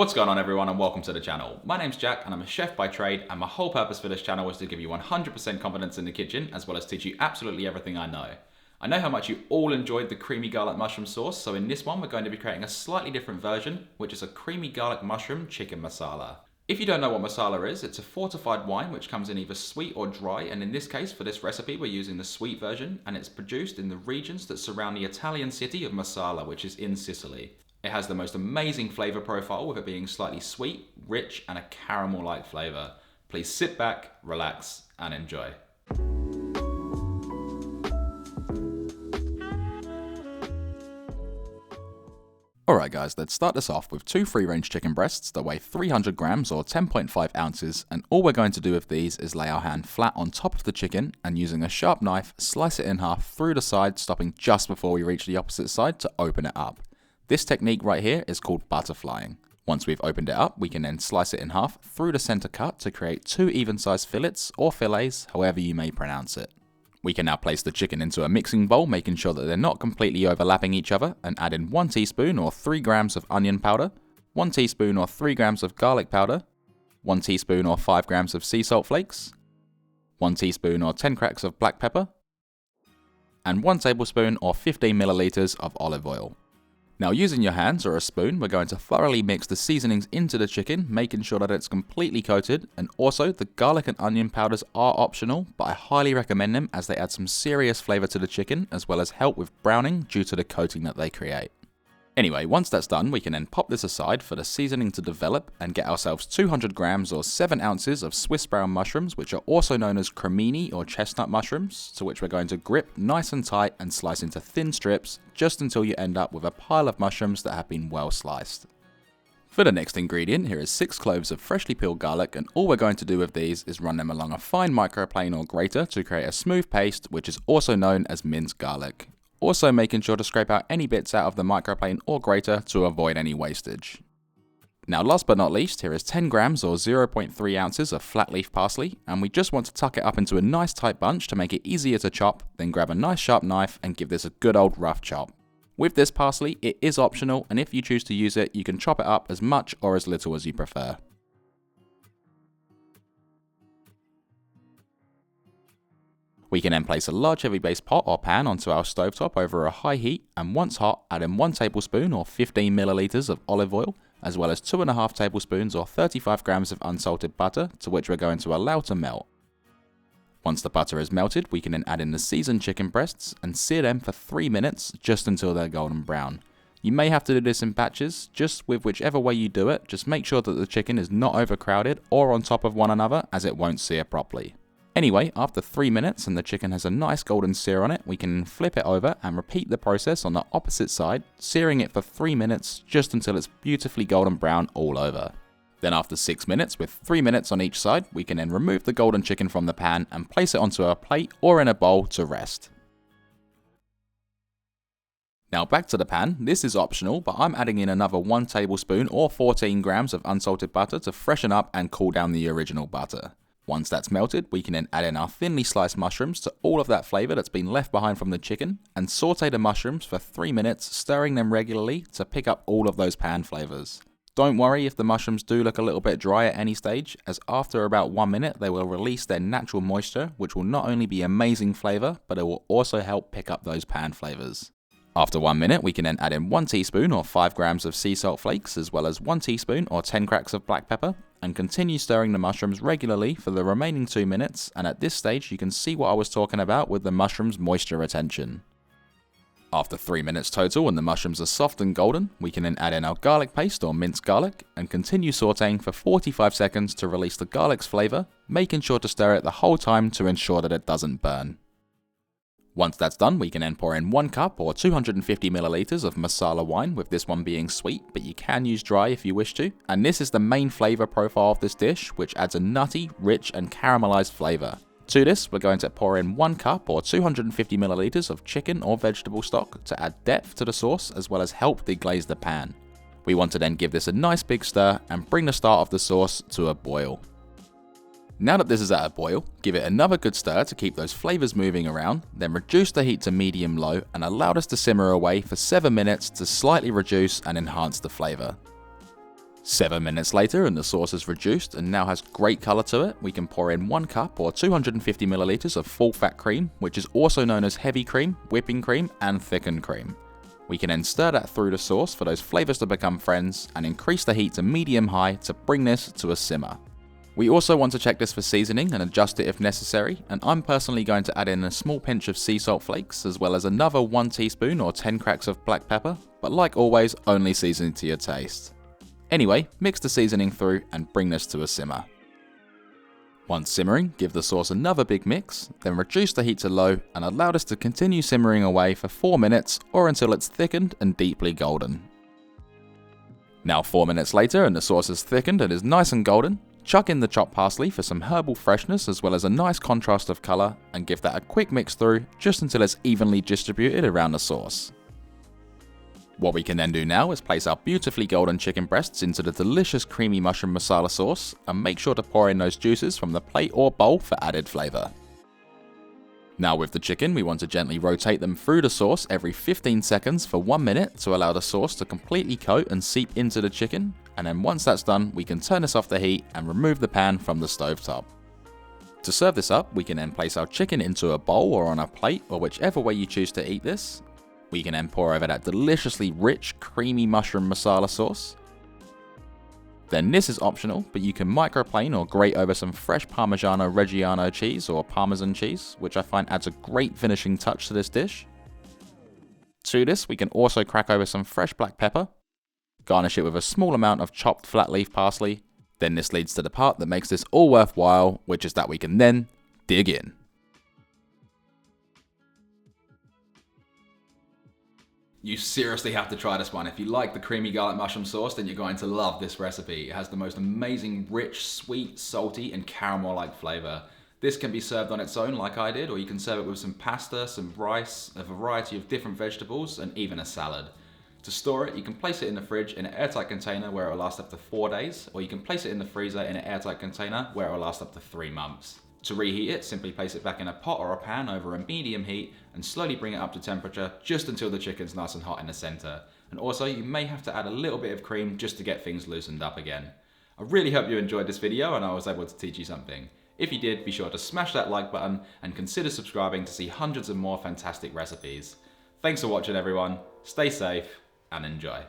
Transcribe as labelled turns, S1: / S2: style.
S1: What's going on everyone and welcome to the channel. My name's Jack and I'm a chef by trade, and my whole purpose for this channel is to give you 100% confidence in the kitchen as well as teach you absolutely everything I know. I know how much you all enjoyed the creamy garlic mushroom sauce, so in this one we're going to be creating a slightly different version, which is a creamy garlic mushroom chicken masala. If you don't know what masala is, it's a fortified wine which comes in either sweet or dry, and in this case for this recipe we're using the sweet version, and it's produced in the regions that surround the Italian city of Marsala, which is in Sicily. It has the most amazing flavour profile, with it being slightly sweet, rich and a caramel-like flavour. Please sit back, relax and enjoy. Alright guys, let's start this off with two free-range chicken breasts that weigh 300 grams or 10.5 ounces, and all we're going to do with these is lay our hand flat on top of the chicken and using a sharp knife slice it in half through the side, stopping just before we reach the opposite side to open it up. This technique right here is called butterflying. Once we've opened it up, we can then slice it in half through the center cut to create two even-sized fillets or fillets, however you may pronounce it. We can now place the chicken into a mixing bowl, making sure that they're not completely overlapping each other, and add in 1 teaspoon or 3 grams of onion powder, 1 teaspoon or 3 grams of garlic powder, 1 teaspoon or 5 grams of sea salt flakes, 1 teaspoon or 10 cracks of black pepper, and 1 tablespoon or 15 milliliters of olive oil. Now, using your hands or a spoon, we're going to thoroughly mix the seasonings into the chicken, making sure that it's completely coated, and also the garlic and onion powders are optional, but I highly recommend them as they add some serious flavour to the chicken as well as help with browning due to the coating that they create. Anyway, once that's done, we can then pop this aside for the seasoning to develop and get ourselves 200 grams or 7 ounces of Swiss brown mushrooms, which are also known as cremini or chestnut mushrooms, to which we're going to grip nice and tight and slice into thin strips just until you end up with a pile of mushrooms that have been well sliced. For the next ingredient, here is 6 cloves of freshly peeled garlic, and all we're going to do with these is run them along a fine microplane or grater to create a smooth paste, which is also known as minced garlic. Also making sure to scrape out any bits out of the microplane or grater to avoid any wastage. Now last but not least, here is 10 grams or 0.3 ounces of flat leaf parsley, and we just want to tuck it up into a nice tight bunch to make it easier to chop, then grab a nice sharp knife and give this a good old rough chop. With this parsley, it is optional, and if you choose to use it, you can chop it up as much or as little as you prefer. We can then place a large heavy base pot or pan onto our stovetop over a high heat, and once hot, add in 1 tablespoon or 15 milliliters of olive oil, as well as 2.5 tablespoons or 35 grams of unsalted butter, to which we're going to allow to melt. Once the butter is melted, we can then add in the seasoned chicken breasts and sear them for 3 minutes, just until they're golden brown. You may have to do this in batches, just with whichever way you do it, just make sure that the chicken is not overcrowded or on top of one another, as it won't sear properly. Anyway, after 3 minutes and the chicken has a nice golden sear on it, we can flip it over and repeat the process on the opposite side, searing it for 3 minutes just until it's beautifully golden brown all over. Then after 6 minutes, with 3 minutes on each side, we can then remove the golden chicken from the pan and place it onto a plate or in a bowl to rest. Now back to the pan. This is optional, but I'm adding in another 1 tablespoon or 14 grams of unsalted butter to freshen up and cool down the original butter. Once that's melted, we can then add in our thinly sliced mushrooms to all of that flavour that's been left behind from the chicken, and saute the mushrooms for 3 minutes, stirring them regularly to pick up all of those pan flavours. Don't worry if the mushrooms do look a little bit dry at any stage, as after about 1 minute they will release their natural moisture, which will not only be amazing flavour, but it will also help pick up those pan flavours. After 1 minute, we can then add in 1 teaspoon or 5 grams of sea salt flakes, as well as 1 teaspoon or 10 cracks of black pepper, and continue stirring the mushrooms regularly for the remaining 2 minutes, and at this stage you can see what I was talking about with the mushrooms' moisture retention. After 3 minutes total and the mushrooms are soft and golden, we can then add in our garlic paste or minced garlic, and continue sautéing for 45 seconds to release the garlic's flavour, making sure to stir it the whole time to ensure that it doesn't burn. Once that's done, we can then pour in 1 cup or 250 milliliters of Marsala wine, with this one being sweet, but you can use dry if you wish to. And this is the main flavour profile of this dish, which adds a nutty, rich and caramelised flavour. To this, we're going to pour in 1 cup or 250 milliliters of chicken or vegetable stock to add depth to the sauce as well as help deglaze the pan. We want to then give this a nice big stir and bring the start of the sauce to a boil. Now that this is at a boil, give it another good stir to keep those flavours moving around, then reduce the heat to medium-low and allow this to simmer away for 7 minutes to slightly reduce and enhance the flavour. 7 minutes later and the sauce is reduced and now has great colour to it, we can pour in 1 cup or 250 milliliters of full fat cream, which is also known as heavy cream, whipping cream and thickened cream. We can then stir that through the sauce for those flavours to become friends and increase the heat to medium-high to bring this to a simmer. We also want to check this for seasoning and adjust it if necessary, and I'm personally going to add in a small pinch of sea salt flakes as well as another 1 teaspoon or 10 cracks of black pepper, but like always, only seasoning to your taste. Anyway, mix the seasoning through and bring this to a simmer. Once simmering, give the sauce another big mix, then reduce the heat to low and allow this to continue simmering away for 4 minutes or until it's thickened and deeply golden. Now 4 minutes later and the sauce is thickened and is nice and golden, chuck in the chopped parsley for some herbal freshness as well as a nice contrast of colour and give that a quick mix through just until it's evenly distributed around the sauce. What we can then do now is place our beautifully golden chicken breasts into the delicious creamy mushroom masala sauce and make sure to pour in those juices from the plate or bowl for added flavour. Now with the chicken, we want to gently rotate them through the sauce every 15 seconds for 1 minute to allow the sauce to completely coat and seep into the chicken, and then once that's done, we can turn this off the heat and remove the pan from the stove top. To serve this up, we can then place our chicken into a bowl or on a plate or whichever way you choose to eat this. We can then pour over that deliciously rich, creamy mushroom masala sauce. Then this is optional, but you can microplane or grate over some fresh Parmigiano Reggiano cheese or Parmesan cheese, which I find adds a great finishing touch to this dish. To this, we can also crack over some fresh black pepper, garnish it with a small amount of chopped flat leaf parsley. Then this leads to the part that makes this all worthwhile, which is that we can then dig in. You seriously have to try this one. If you like the creamy garlic mushroom sauce, then you're going to love this recipe. It has the most amazing, rich, sweet, salty, and caramel-like flavour. This can be served on its own like I did, or you can serve it with some pasta, some rice, a variety of different vegetables, and even a salad. To store it, you can place it in the fridge in an airtight container where it will last up to 4 days, or you can place it in the freezer in an airtight container where it will last up to 3 months. To reheat it, simply place it back in a pot or a pan over a medium heat and slowly bring it up to temperature just until the chicken's nice and hot in the center. And also, you may have to add a little bit of cream just to get things loosened up again. I really hope you enjoyed this video and I was able to teach you something. If you did, be sure to smash that like button and consider subscribing to see hundreds of more fantastic recipes. Thanks for watching everyone, stay safe and enjoy.